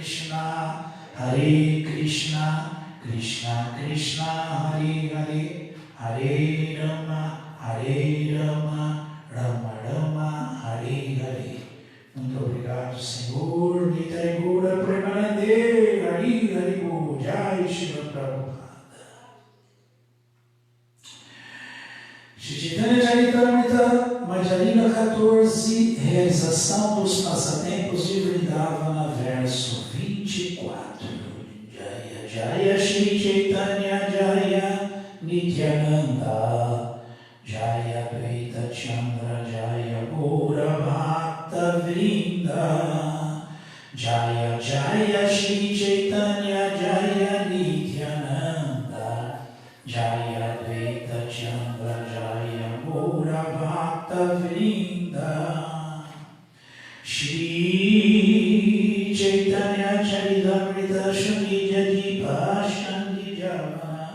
Krishna, Hare Krishna, Krishna Krishna, Hare Hare, Hare Rama, Rama Rama, Hare Hare. Muito obrigado, Senhor. Nitai Gura Premanande, Hare Hare Bo, Jai Shri Prabhupada. Shri Chaitanya Charitamrita, Madhyalila 14, realização dos passatempos de Vrindavana, verso 24. Jaya Jaya Shri Chaitanya Jaya Nityananda, Jaya Dvaita Chandra, Jaya Gaura Bhakta Vrinda, Jaya Jaya Shri Chaitanya Jaya Nityananda, Jaya Dvaita Chandra, Jaya Gaura Bhakta Vrinda. Shri Chaitanya Charitamrita Shri Jadipa Shandi Javana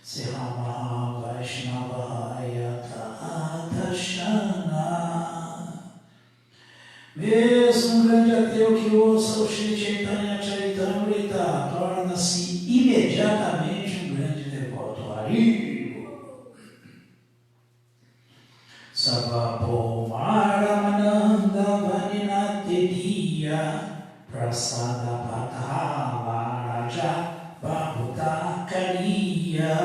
Sihama Vaishnavaya Tatashana. Mesmo um grande ateu que ouça o Shri Chaitanya Charitamrita torna-se imediatamente um grande devoto. Haribo. Savapo Maramananda Vaninatediya Prasada Patava Raja Bahuta Kariya.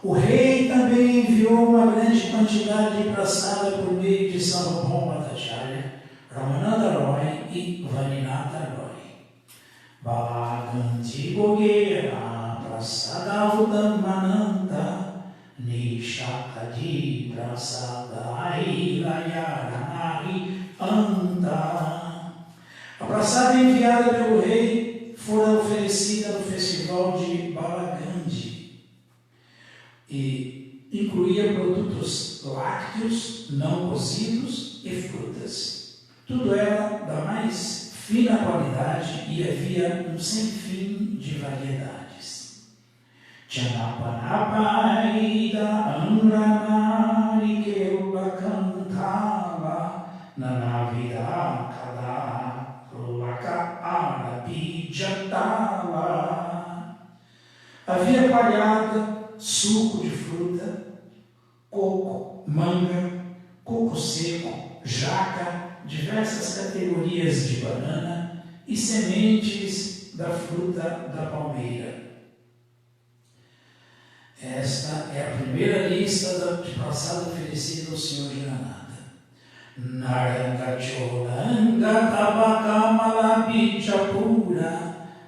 O rei também enviou uma grande quantidade de prasada por meio de Sarvabhaumacharya, Ramananda Roy e Vaninata Roy. Bhagavanti Gogera Prasada Udamananda Nishakadi Prasada Ailayaranahi Anta. A prasada enviada pelo rei fora oferecida no festival de Balagandhi e incluía produtos lácteos, não cozidos e frutas. Tudo era da mais fina qualidade e havia um sem fim de variedades. Chanapanapaida Anranari Keubakantava Nanavida Kada Krulaka Arabi Jatava. Havia palhada, suco de fruta, coco, manga, coco seco, jaca, diversas categorias de banana e sementes da fruta da palmeira. Esta é a primeira lista de prasada oferecida ao Senhor Jagannatha. Naranga Cholanga Tabaka Bichapura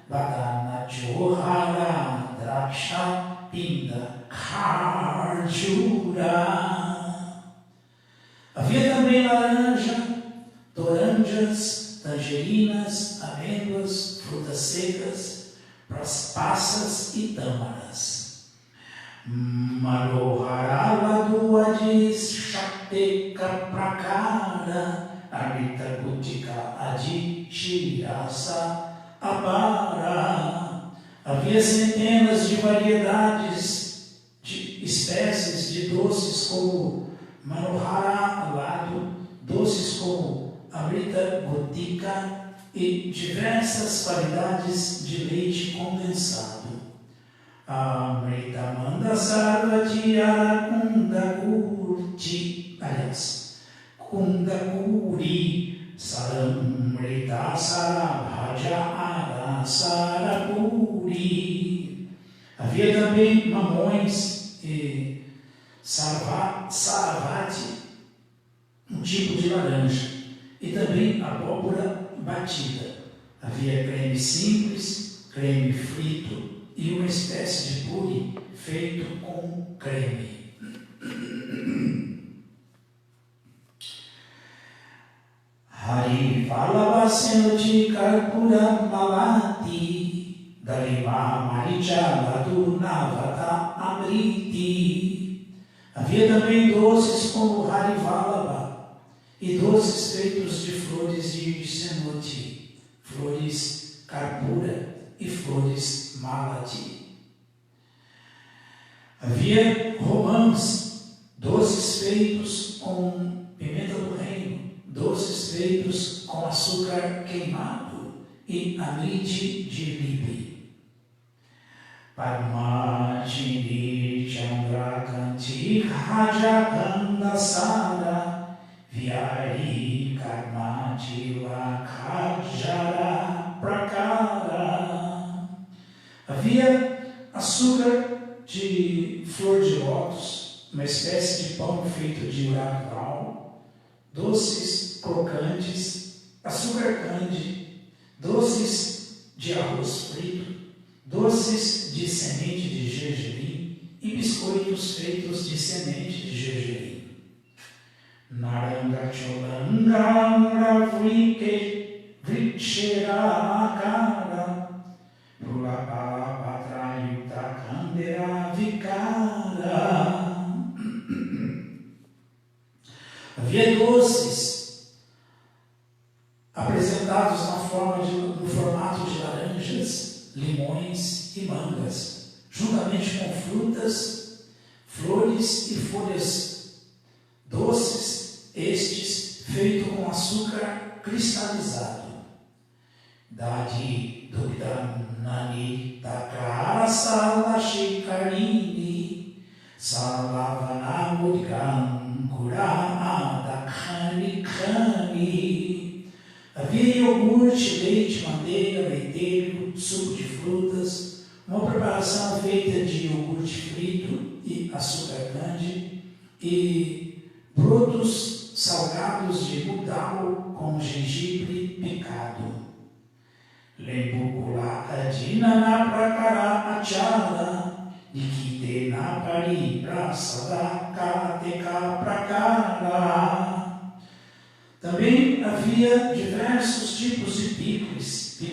Bagana Chohara Draksha Pinda Karjura. Havia também laranja, toranjas, tangerinas, amêndoas, frutas secas, passas e tâmaras. Manohara Duadis Shakteka Prakara Arita Kutika Adi Shirasa Abara. Havia centenas de variedades de espécies de doces como Manohara Lado, doces como Amrita Gotika e diversas qualidades de leite condensado. Amrita Manda Sarvati Arakunda Kurti, aliás, Kunda Kuri Saramrita Sarabhaja Ara Sarapuri. Havia também mamões e saravati, um tipo de laranja, e também abóbora batida. Havia creme simples, creme frito e uma espécie de puri feito com creme. Hari Valavasenoti Karpura Malati Dariva Maricha Ladunavata Amriti. Havia também doces como Harivalava e doces feitos de flores de cenote, flores Karpura e flores Malati. Havia romãs, doces feitos com pimenta do reino, doces feitos com açúcar queimado e Amide de Libe. Padmajini Chandrakanti Rajakandasara Vyari Karmajila Kajara Prakara. Havia açúcar de flor de lótus, uma espécie de pão feito de uracal, doces crocantes, açúcar candy, doces de arroz frito, doces de semente de gergelim e biscoitos feitos de semente de gergelim. Naranga cholanga vrike vriksherakara prulapala patrayuta kandera vikara. Havia doces apresentados no formato de laranjas, limões e mangas, juntamente com frutas, flores e folhas doces, estes feito com açúcar cristalizado. Dadi dubdanani takara salashikarini salavanamudgam kuramadakarikani. Havia iogurte, leite, manteiga, leiteiro, suco de frutas, uma preparação feita de iogurte frito e açúcar candy e brotos salgados de mudal com gengibre picado. Lembukula adina na prakara achara nikite na pari prasada kateka prakara. Também havia diversos tipos de picles de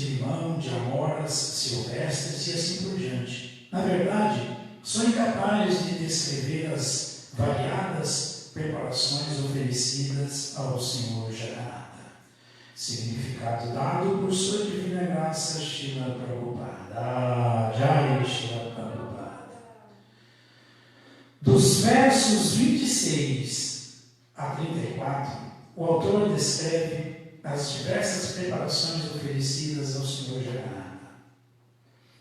limão, de amoras silvestres e assim por diante. Na verdade, sou incapaz de descrever as variadas preparações oferecidas ao Senhor Jagannatha. Significado dado por sua divina graça, Srila Prabhupada. Jai Srila Prabhupada. Dos versos 26 a 34, o autor descreve as diversas preparações oferecidas ao Senhor Jagannatha.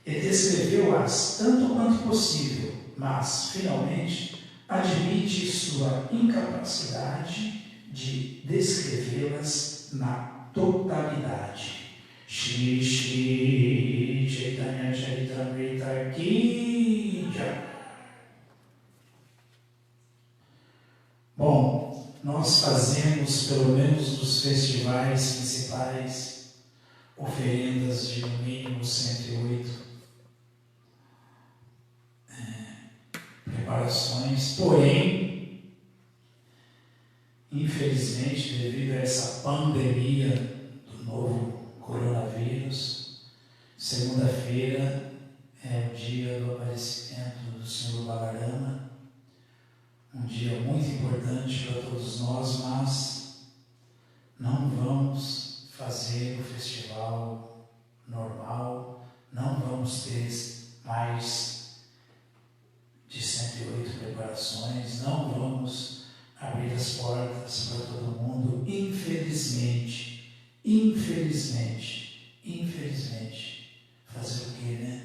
Ele descreveu-as tanto quanto possível, mas, finalmente, admite sua incapacidade de descrevê-las na totalidade. Shri Shri Chaitanya Charitamrita Ki Jai. Bom, nós fazemos, pelo menos nos festivais principais, oferendas de no mínimo 108 preparações, porém, infelizmente, devido a essa pandemia do novo coronavírus, segunda-feira é o dia do aparecimento do Senhor Balarama, um dia muito importante para todos nós, mas não vamos fazer o festival normal, não vamos ter mais de 108 preparações, não vamos abrir as portas para todo mundo, infelizmente. Fazer o quê, né?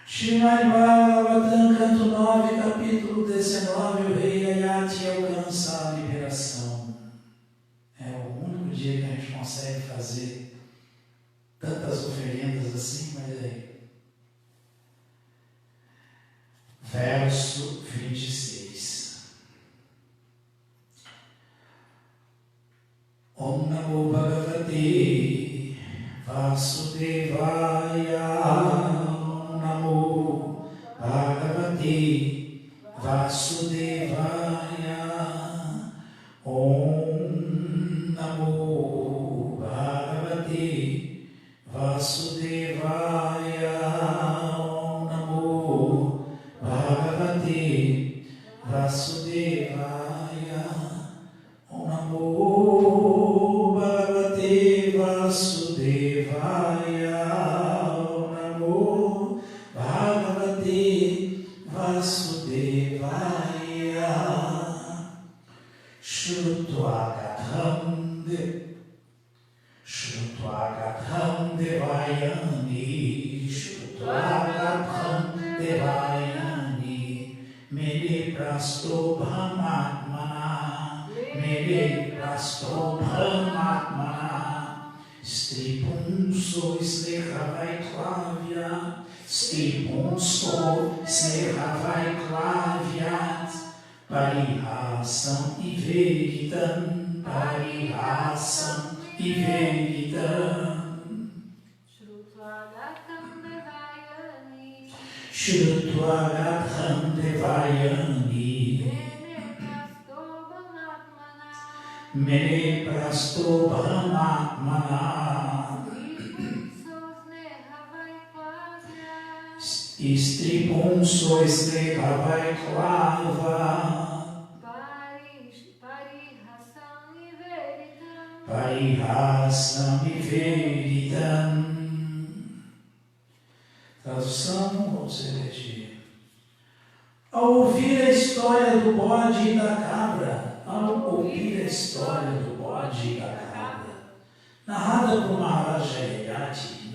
Srimad Bhagavatam, canto 9, capítulo 19, o rei Ayati alcança a liberação. É o único dia que a gente consegue fazer tantas oferendas assim, mas aí. Verso 26. Om Namo Bhagavate Vasudevaya. Om Namo Bhagavate Vasudevaya. Om Namo Bhagavate Vasudevaya. Om Namo Bhagavate Vasudevaya. Om Namo Bhagavate Vasudevaya. Om Namo Bhagavate Vasudevaya. Shrutva Gatham Gatham Devayani, Shrutva Gatham Devayani, Mene Prasto Brahmatmana, Mene Prasto Brahmatmana, Stripunso Snehavaiklavya, Stripunso Snehavaiklavya, Parihasam Iveritam, Parihasam Iveritam. Shrutva Gatham Devayani, Mene Prasto Brahmatmana, Stripunso Snehavaiklavya, Parihasam Iveritam. Tradução, vamos repetir. Ao ouvir a história do bode e da cabra, ao ouvir a história do bode e da cabra, narrada por Maharaja Yayati,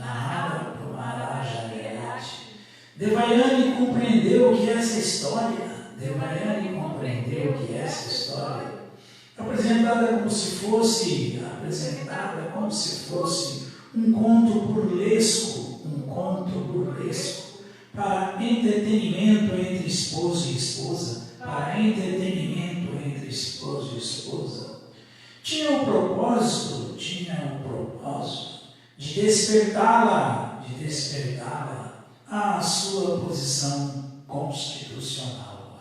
Devayani compreendeu que essa história, apresentada como se fosse um conto burlesco, para entretenimento entre esposo e esposa, tinha o propósito de despertá-la à sua posição constitucional,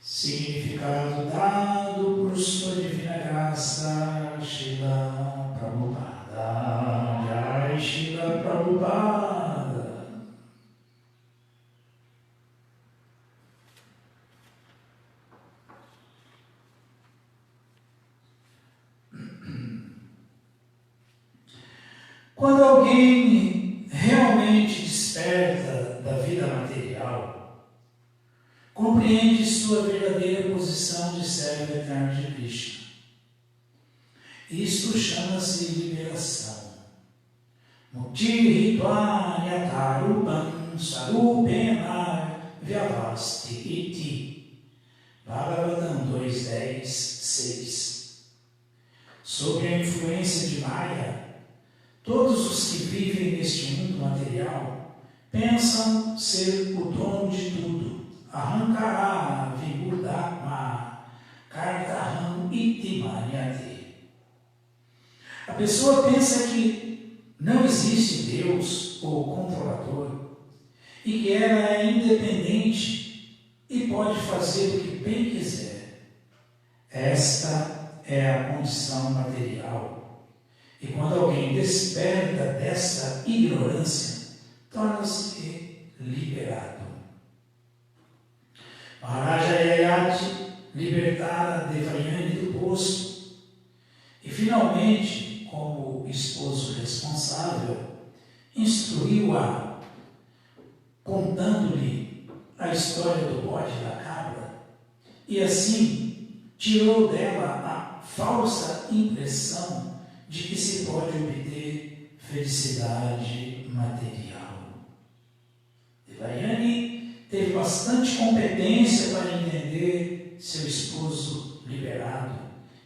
Significado dado por sua divina graça, Srila Prabhupada. Jai Srila Prabhupada. Quando alguém realmente desperta da vida material, compreende sua verdadeira posição de servo eterno de Krishna. Isto chama-se liberação. Mukti hitva yatarupam sarupena vyavasti iti. Bhagavatam 2.10, 6. Sob a influência de Maya, todos os que vivem neste mundo material pensam ser o dono de tudo. Ahankara vibhudhatma kartaham iti manyate. A pessoa pensa que não existe Deus ou controlador e que ela é independente e pode fazer o que bem quiser. Esta é a condição material. E quando alguém desperta dessa ignorância, torna-se liberado. Maharaja Yayati libertara Devayani do poço e finalmente, como esposo responsável, instruiu-a, contando-lhe a história do bode e da cabra, e assim tirou dela a falsa impressão de que se pode obter felicidade material. Devayani teve bastante competência para entender seu esposo liberado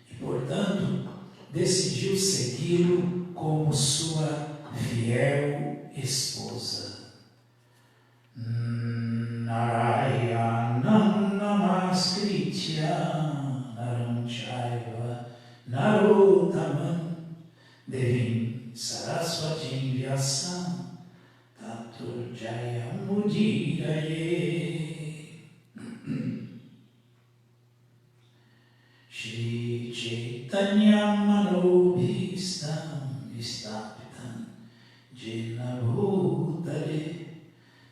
e, portanto, decidiu segui-lo como sua fiel esposa. Narayanam namaskritya naram chaiva narottamam devim saraswatim vyasam tatur jayam mudiraye. Shri Chaitanya Manobhistam Vistapitam Jena Bhutale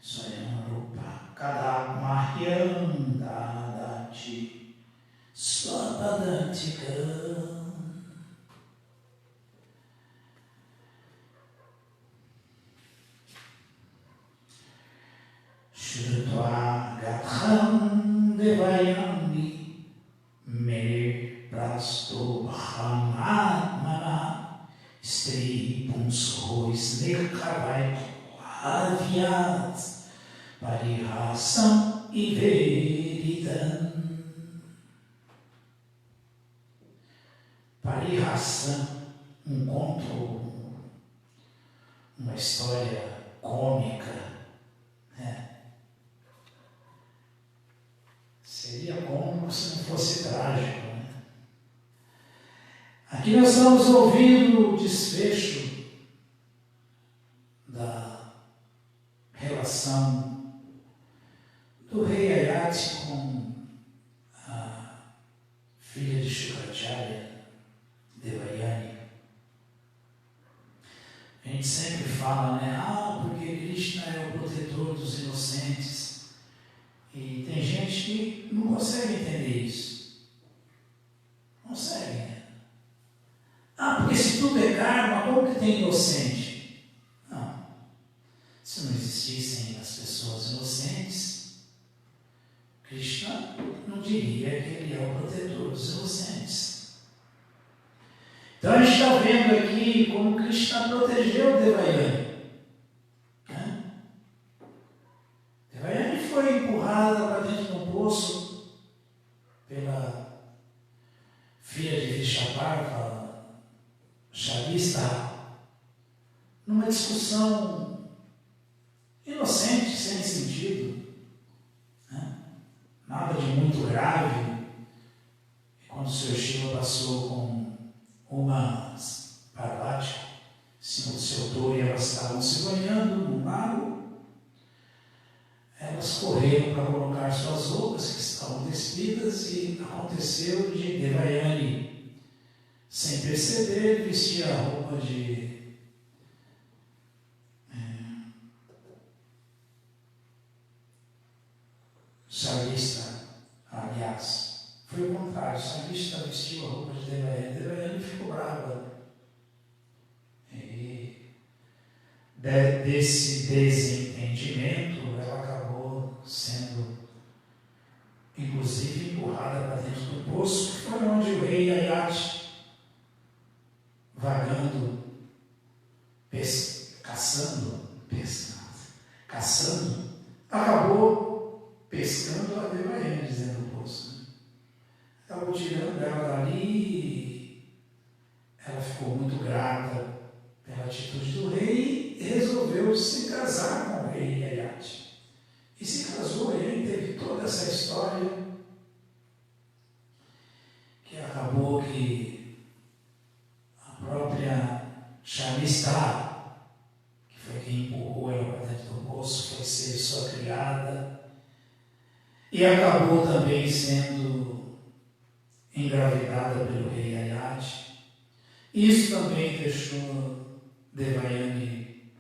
Swayam Rupa Kadamahyam Dadati Swapadantikam. Shrutva Gatham Devayami mere prasto bhaman stri pumso snekhavai aviat parihasam iveritam. Parihasam, um conto, uma história cômica, né? Seria cômico se não fosse trágico, né? Aqui nós estamos ouvindo o desfecho da relação do rei Ayati com a filha de Shukracharya, Devayani. A gente sempre fala, né? Porque Krishna é o protetor dos inocentes. E tem gente que não consegue entender isso. Não consegue, né? Porque se tudo é karma, como que tem inocente? Não. Se não existissem as pessoas inocentes, Krishna não diria que ele é o protetor dos inocentes. Então a gente está vendo aqui como Krishna protegeu Devayani. Devayani foi empurrada para dentro de um poço pela filha de Vrishabharva, Shalista, numa discussão inocente, sem sentido, nada de muito grave. E quando o Sr. Shiva passou com umas Parvati, senhor do seu touro, e elas estavam se banhando no lago, elas correram para colocar suas roupas que estavam despidas e aconteceu de Devayani, sem perceber, vestir a roupa de Shalista, aliás. Foi o contrário, Shalista vestiu a roupa de Devayani, Devayani ficou brava. E desse desentendimento, ela acabou sendo, inclusive, empurrada para dentro do poço, que foi onde o rei Ayati, vagando, caçando, acabou pescando a Devayani, dizendo o poço. Acabou tirando ela dali, ela ficou muito grata pela atitude do rei e resolveu se casar com o rei Ayati. E se casou, e aí teve toda essa história que acabou que a própria Shalista, que foi quem empurrou ela para dentro do poço, foi ser sua criada e acabou também sendo engravidada pelo rei Ayati. Isso também deixou Devayani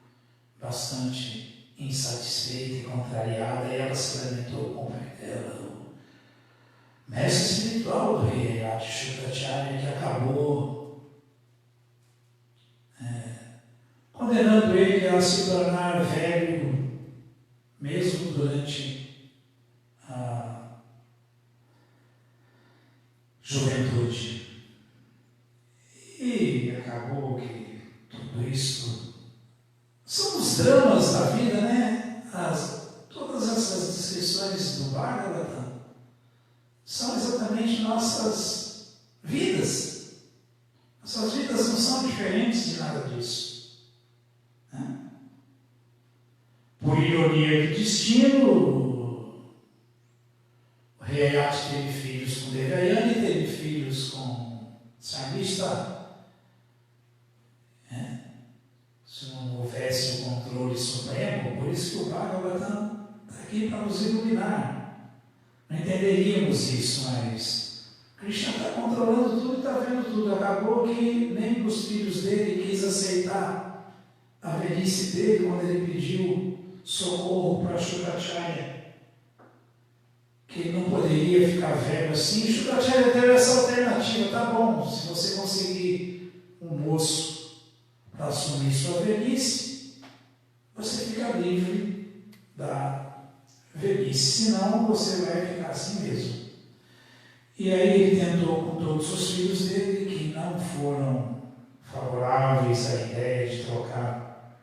bastante insatisfeita e contrariada, e ela se lamentou com o pai dela, o mestre espiritual do rei Ayati, Shukracharya, que acabou condenando ele a se tornar velho, mesmo durante a juventude. E acabou que tudo isso são os dramas da vida, né? Todas essas descrições do Bhagavatam são exatamente nossas vidas. Nossas vidas não são diferentes de nada disso. Por ironia do destino, o rei Ayati teve filhos com Devayani, teve filhos com Shalista. Se não houvesse o controle supremo, por isso que o Bhagavatam está aqui para nos iluminar. Não entenderíamos isso, mas Krishna está controlando tudo e está vendo tudo. Acabou que nem os filhos dele quis aceitar a velhice dele quando ele pediu socorro para Shukracharya, que ele não poderia ficar velho assim. Shukracharya teve essa alternativa: tá bom, se você conseguir um moço para assumir sua velhice, você fica livre da velhice, senão você vai ficar assim mesmo. E aí ele tentou com todos os filhos dele, que não foram favoráveis à ideia de trocar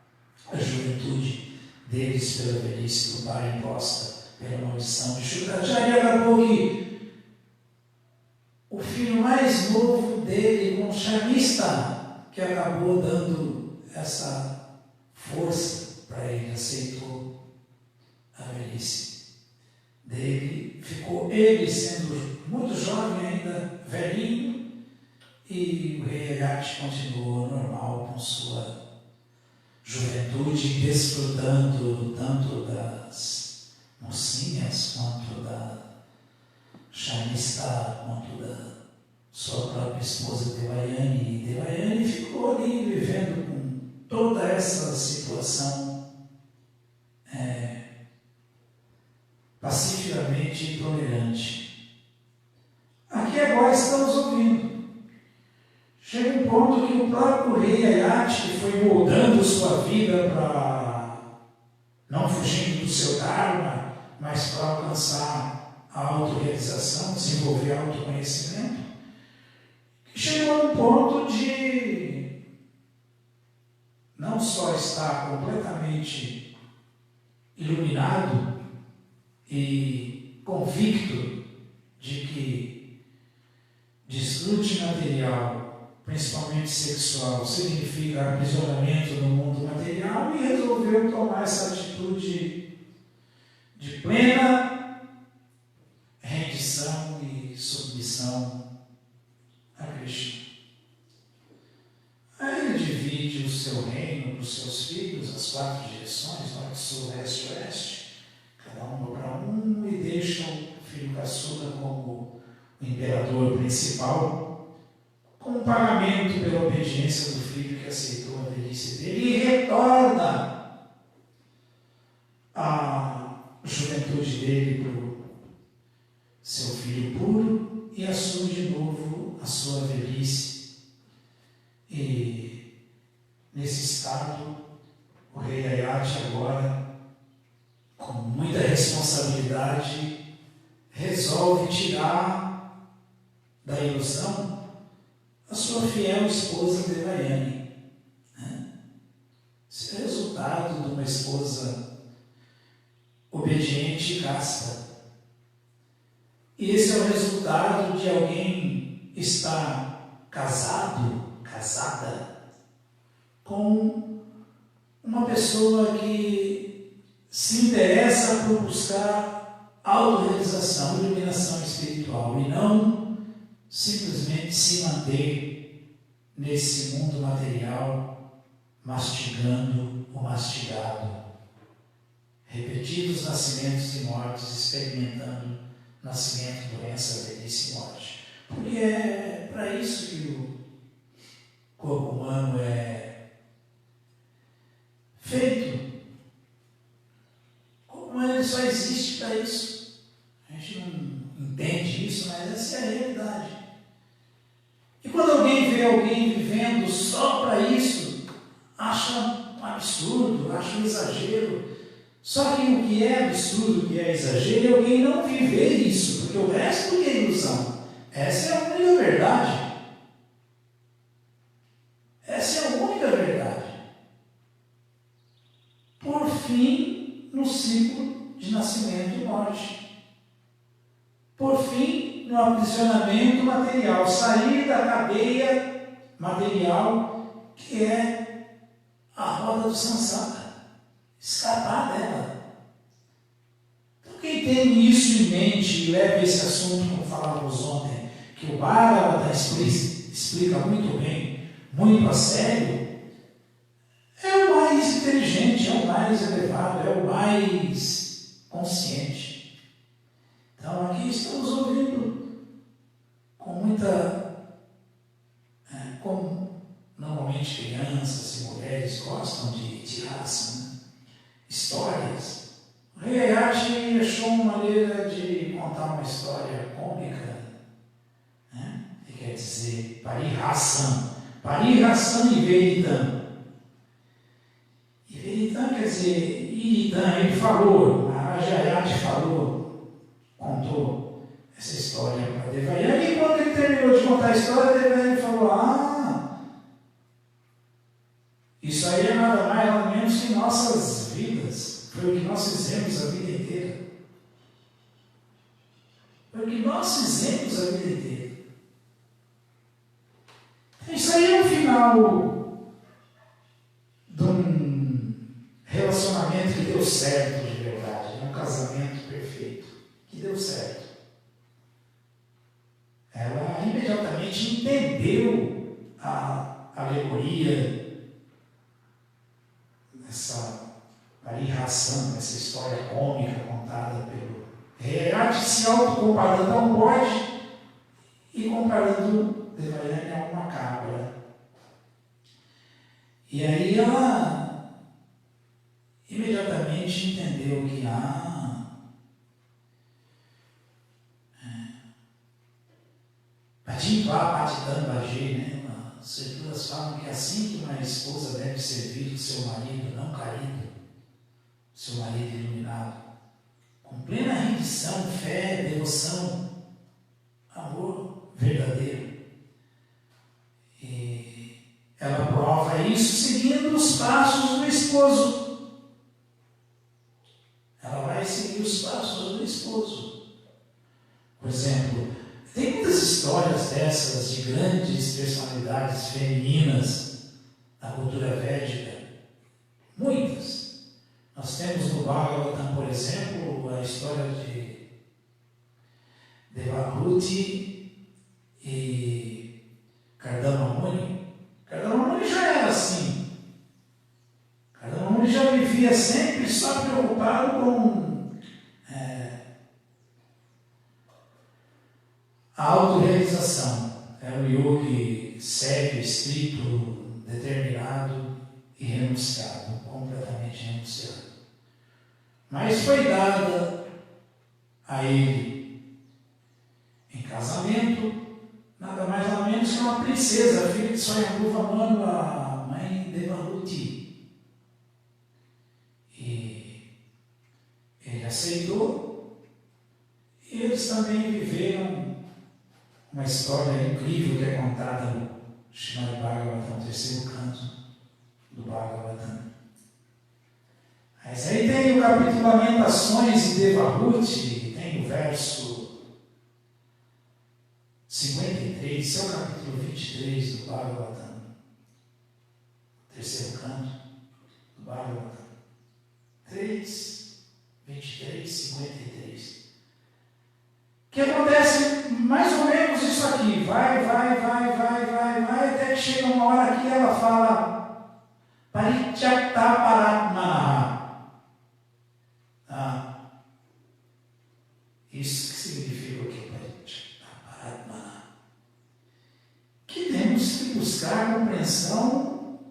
a juventude deles pela velhice do pai imposta pela maldição de Shukracharya. E acabou que o filho mais novo dele, com Shamista, que acabou dando essa força para ele, aceitou a velhice dele, ficou ele sendo muito jovem ainda, velhinho, e o rei Ayati continuou normal com sua juventude, desfrutando tanto das mocinhas, quanto da Shamista, quanto da sua própria esposa Devayani. E Devayani ficou ali vivendo com toda essa situação pacificamente tolerante. Aqui agora estamos ouvindo. Chega um ponto que o próprio rei Ayati, que foi moldando sua vida para não fugindo do seu dharma, mas para alcançar a autorrealização, desenvolver autoconhecimento, que chegou a um ponto de não só estar completamente iluminado e convicto de que desfrute material, principalmente sexual, significa aprisionamento no mundo material, e resolveu tomar essa atitude de plena rendição e submissão a Krishna. Aí ele divide o seu reino para os seus filhos, as 4 direções, norte, sul, leste e oeste, cada uma para um, e deixa o filho caçula como o imperador principal, como pagamento pela obediência do filho que aceitou a velhice dele, e retorna a juventude dele para o seu filho puro e assume de novo a sua velhice. E nesse estado, o rei Ayati agora, com muita responsabilidade, resolve tirar da ilusão a sua fiel esposa Devayani. Esse é o resultado de uma esposa obediente e casta. E esse é o resultado de alguém estar casada, com uma pessoa que se interessa por buscar autorrealização, iluminação espiritual, e não simplesmente se manter nesse mundo material, mastigando o mastigado. Repetidos nascimentos e mortes, experimentando nascimento, doença, velhice e morte. Porque é para isso que o corpo humano é feito. O corpo humano ele só existe para isso. A gente não entende isso, mas essa é a realidade. E quando alguém vê alguém vivendo só para isso, acha um absurdo, acha um exagero. Só que o que é absurdo, o que é exagero, é alguém não viver isso, porque o resto do que é ilusão. Essa é a única verdade. Essa é a única verdade. Por fim, no ciclo de nascimento e morte. Por fim, no aprisionamento material. Sair da cadeia material que é a roda do samsara. Escapar dela. Então, quem tem isso em mente e leva esse assunto, como falávamos ontem, que o Bhagavata explica muito bem, muito a sério, é o mais inteligente, é o mais elevado, é o mais consciente. Então, aqui estamos ouvindo com muita. Como normalmente crianças e mulheres gostam de raça, né? Histórias. O rei Ayati achou uma maneira de contar uma história cômica, né? Que quer dizer Parihasam e Veritam. E Veritam quer dizer Iritam, ele falou, Maharaja Ayati falou, contou essa história para Devayani. contar a história dele, ele falou, isso aí é nada mais nada menos que nossas vidas. Foi o que nós fizemos a vida inteira. Foi o que nós fizemos a vida inteira. Isso aí é o final de um relacionamento que deu certo de verdade. É um casamento perfeito, que deu certo. Ela imediatamente entendeu a alegoria, essa narração, essa história cômica contada pelo rei, se autocomparando a um bode e comparando Devayani a uma cabra. E aí ela imediatamente entendeu que Patimpá, Patidam, Bajê, né? As escrituras falam que é assim que uma esposa deve servir o seu marido, não caído, seu marido iluminado, com plena rendição, fé, devoção, amor verdadeiro. E ela prova isso seguindo os passos do esposo. Ela vai seguir os passos do esposo. Por exemplo, tem muitas histórias dessas de grandes personalidades femininas na cultura védica. Muitas. Nós temos no Bhagavatam, por exemplo, a história de Devahuti e Kardama Muni. Kardama Muni já era assim. Kardama Muni já vivia sempre só preocupado com a autorrealização. Era um yogi sério, estrito, determinado e renunciado, completamente renunciado. Mas foi dada a ele em casamento nada mais nada menos que uma princesa, filha de Swayambhuva Manu, a mãe de Devahuti. E ele aceitou e eles também viveram uma história incrível que é contada no Srimad Bhagavatam, o terceiro canto do Bhagavatam. Mas aí tem o capítulo Lamentações de Devahuti, tem o verso 53, esse é o capítulo 23 do Bhagavatam, terceiro canto do Bhagavatam. 3, 23, 53. Que acontece mais ou menos isso aqui, vai, até que chega uma hora que ela fala Parityakta Paratmanaha. Isso que significa o que? Parityakta Paratmanaha. Que temos que buscar a compreensão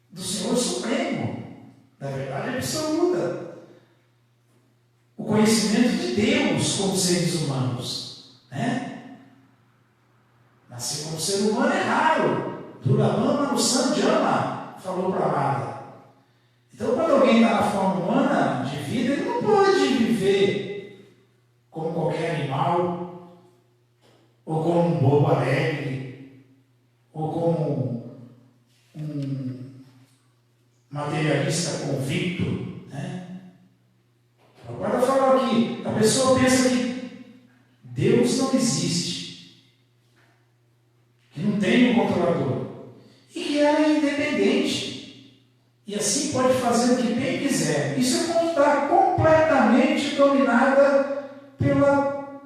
do Senhor Supremo, da verdade absoluta. O conhecimento de Deus como seres humanos, né? Nascer como ser humano é raro. Durabama no Sanjama, falou para Radha. Então, quando alguém está na forma humana de vida, ele não pode viver como qualquer animal, ou como um bobo alegre, ou como um materialista convicto, né? Agora eu falo aqui, a pessoa pensa que Deus não existe, que não tem um controlador, e que ela é independente, e assim pode fazer o que bem quiser. Isso é quando está completamente dominada pela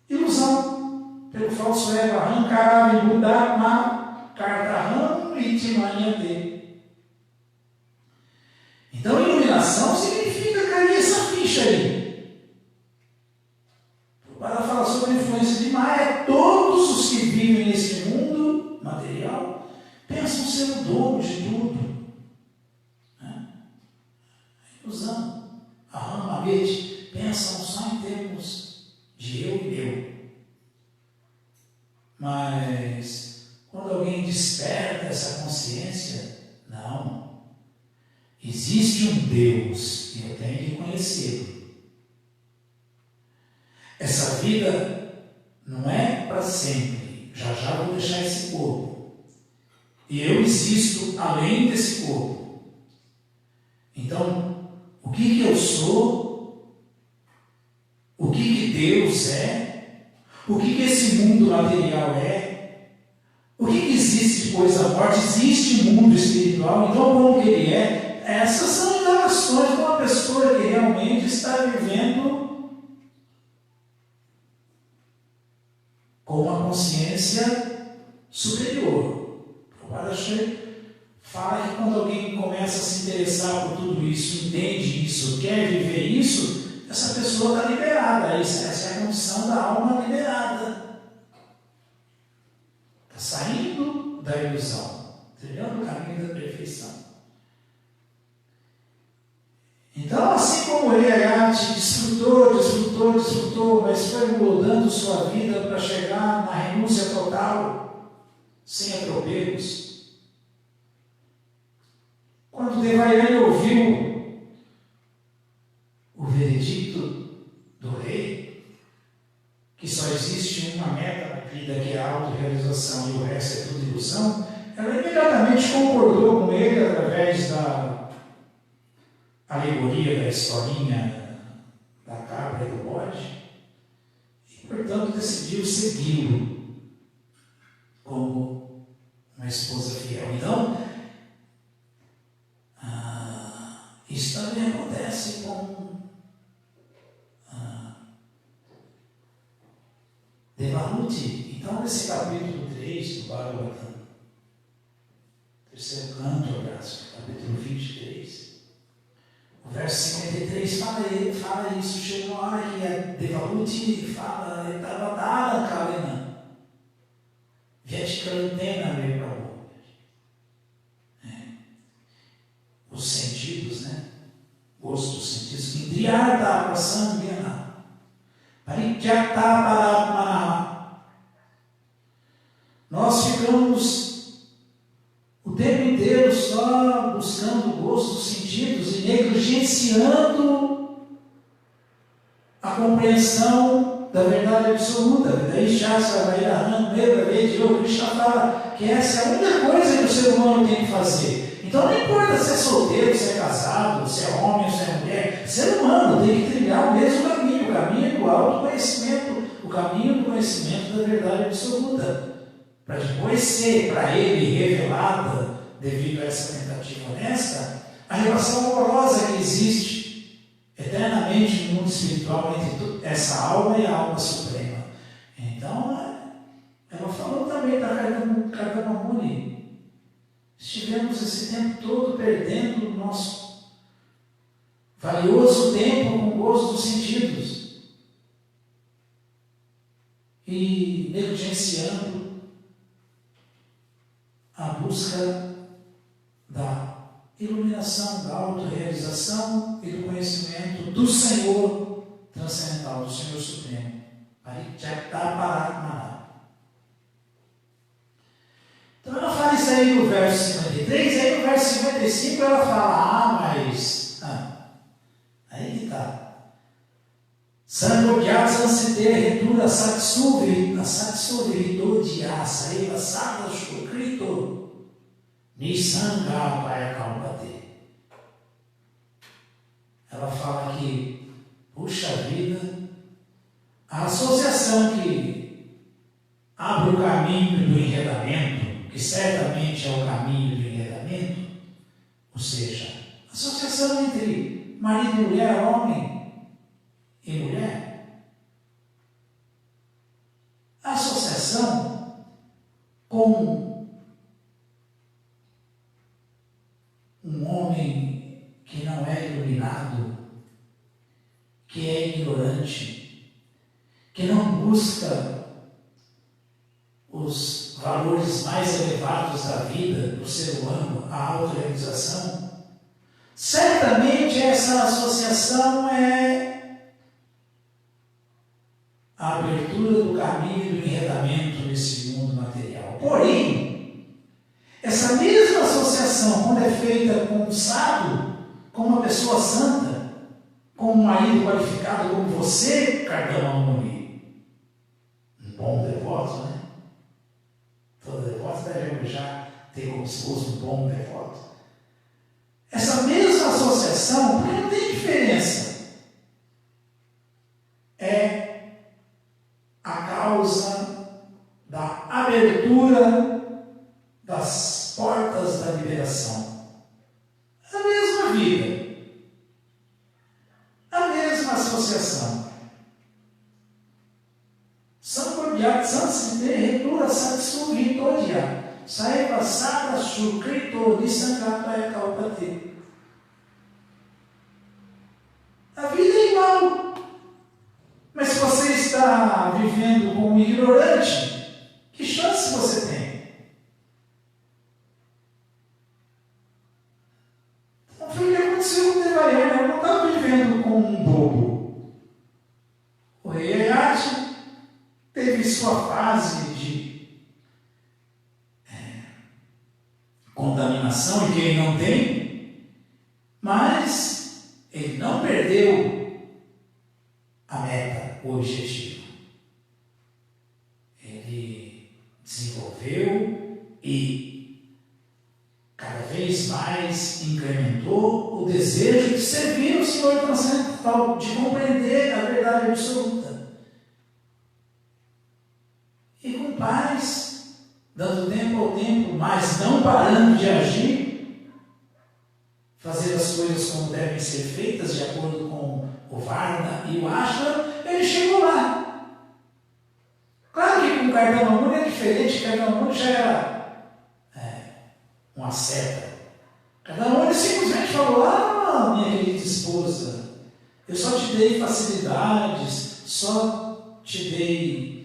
ilusão, pelo falso ego, arrancar, mudar, ma, kartaham e timanyate. Então, iluminação significa cair essa ficha aí. Para falar sobre a influência de Maya, todos os que vivem nesse mundo material pensam ser o dono de tudo. Né? Ilusão. A Ramavete pensam só em termos de eu e meu. Mas quando alguém desperta essa consciência, não. Existe um Deus e eu tenho que conhecê-lo. Essa vida não é para sempre, já já já vou deixar esse corpo. E eu existo além desse corpo. Então, o que eu sou? O que Deus é? O que esse mundo material é? O que existe depois da morte? Existe mundo espiritual? Então, como que ele é? Essas são indagações de uma pessoa que realmente está vivendo com uma consciência superior. O Padre fala que quando alguém começa a se interessar por tudo isso, entende isso, quer viver isso, essa pessoa está liberada. Essa é a condição da alma liberada. Está saindo da ilusão, trilhando o caminho da perfeição. Então, assim como Eliade desfrutou, mas foi moldando sua vida para chegar na renúncia total, sem atropellos. Quando Devayani ouviu o veredicto do rei, que só existe uma meta na vida, que é a autorrealização, e o resto é tudo ilusão, ela imediatamente concordou com ele através da alegoria da historinha da cabra e do bode, e, portanto, decidiu segui-lo como uma esposa fiel. Então, isso também acontece com Devahuti. Então, nesse capítulo 3 do Bhagavatam, terceiro canto, capítulo 23, o verso 53 fala isso. Chega uma hora que a Devahuti fala, Tavadara Kalena, Vyatikrantena me Prabhu. Os sentidos, né? Gosto dos sentidos. Indriyartha prasangyana, Parityakta paratmana. Nós ficamos o tempo inteiro só buscando o gosto dos sentidos e negligenciando a compreensão da verdade absoluta. Daí Shastra Vairaham, Krishna fala que essa é a única coisa que o ser humano tem que fazer. Então não importa se é solteiro, se é casado, se é homem, se é mulher, ser humano tem que trilhar o mesmo caminho, o caminho do autoconhecimento, o caminho do conhecimento da verdade absoluta, para depois ser para ele revelada, devido a essa tentativa honesta, a relação amorosa que existe eternamente no mundo espiritual entre essa alma e a alma suprema. Então, ela falou também para Kardama Muni: estivemos esse tempo todo perdendo o nosso valioso tempo com o gozo dos sentidos e negligenciando a busca da iluminação, da autorrealização e do conhecimento do Senhor transcendental, do Senhor Supremo. Parityakta paratmana. Então ela fala isso aí no verso 53, aí no verso 55 ela fala, mas aí que está. Sangogyasante retura satsuvi dodiasa eva sada shukrito nisanga payakalpate. Ela fala que, puxa vida, a associação que abre o caminho do enredamento, que certamente é o caminho do enredamento, ou seja, associação entre marido e mulher, homem e mulher, a associação com um homem que não é iluminado, que é ignorante, que não busca os valores mais elevados da vida do ser humano, a autorrealização, certamente essa associação é a abertura do caminho do enredamento nesse mundo material. Porém, essa mesma associação, quando é feita com um sábio, com uma pessoa santa, com um marido qualificado como você, Kardama Muni, um bom devoto, né? desejar ter como esposo um bom devoto. Essa mesma associação, porque não tem diferença, é a causa da abertura das portas da liberação. A mesma vida, a mesma associação. Sansite retura satsuvitoria, saiva sada sukrito nisangato é kalpate. A vida é igual. Mas se você está vivendo como um ignorante, que chance você tem? Então foi o que aconteceu com o Devayana. Eu não estava vivendo como um bobo. O rei Ayati teve sua fase de contaminação, e quem não tem, mas ele não perdeu a meta, o objetivo. Ele desenvolveu e cada vez mais incrementou o desejo de servir o Senhor transcendental, de compreender a verdade absoluta. E com paz, dando tempo ao tempo, mas não parando de agir, fazer as coisas como devem ser feitas, de acordo com o Varna e o Ashram, ele chegou lá. Claro que com o Kardamamuni é diferente, Kardamamuni já era uma seta. Kardamamuni simplesmente falou: ah, minha querida esposa, eu só te dei facilidades, só te dei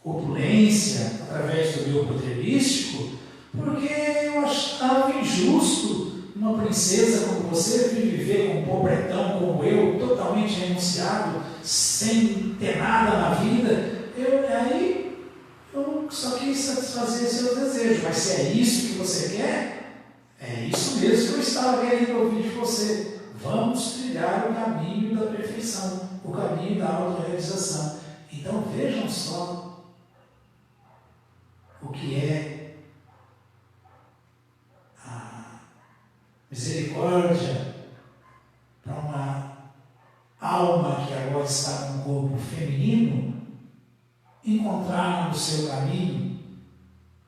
opulência através do meu patrístico, porque eu achava injusto uma princesa como você viver com um pobretão como eu, totalmente renunciado, sem ter nada na vida. Eu só quis satisfazer seu desejo. Mas se é isso que você quer, é isso mesmo que eu estava querendo ouvir de você. Vamos trilhar o caminho da perfeição, o caminho da autorrealização. Então vejam só o que é a misericórdia para uma alma que agora está num corpo feminino, encontrar no seu caminho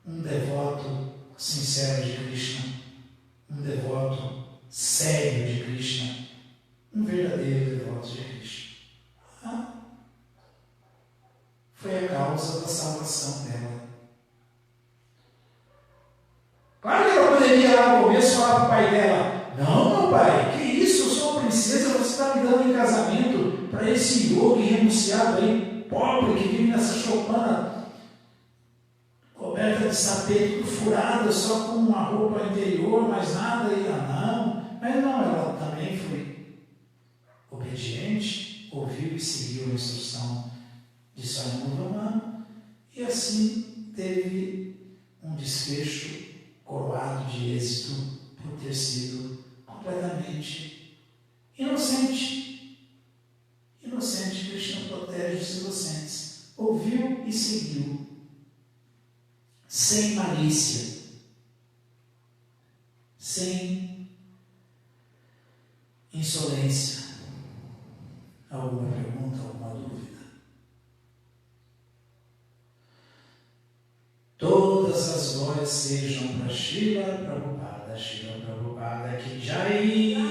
um devoto sincero de Krishna, um devoto sério de Krishna, um verdadeiro devoto de Krishna. Foi a causa da salvação dela. Claro que ela poderia lá no começo falar para o pai dela: não, meu pai, que isso, eu sou uma princesa, você está me dando em casamento para esse yogi renunciado aí, pobre, que vive nessa choupana coberta de sapê, tudo furada, só com uma roupa interior, mais nada, e não. Mas não, ela também foi obediente, ouviu e seguiu a instrução de Swayambhuva, e assim teve um desfecho coroado de êxito por ter sido completamente inocente. Inocente, Krishna protege os inocentes. Ouviu e seguiu, sem malícia, sem insolência. Alguma pergunta, alguma dúvida? Todas as glórias sejam para Srila Prabhupada, Srila Prabhupada Ki Jai.